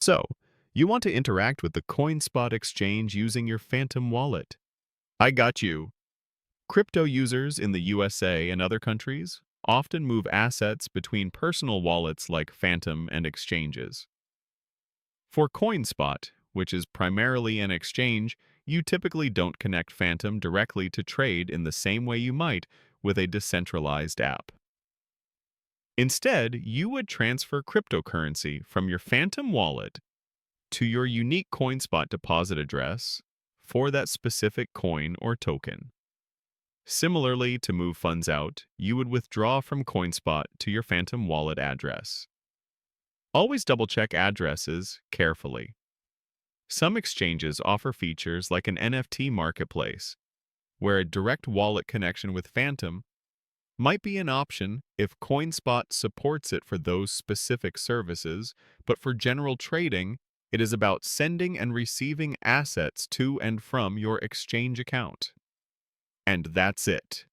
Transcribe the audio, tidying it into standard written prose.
So, you want to interact with the CoinSpot exchange using your Phantom wallet. I got you. Crypto users in the USA and other countries often move assets between personal wallets like Phantom and exchanges. For CoinSpot, which is primarily an exchange, you typically don't connect Phantom directly to trade in the same way you might with a decentralized app. Instead, you would transfer cryptocurrency from your Phantom wallet to your unique CoinSpot deposit address for that specific coin or token. Similarly, to move funds out, you would withdraw from CoinSpot to your Phantom wallet address. Always double-check addresses carefully. Some exchanges offer features like an NFT marketplace, where a direct wallet connection with Phantom might be an option if CoinSpot supports it for those specific services, but for general trading, it is about sending and receiving assets to and from your exchange account. And that's it.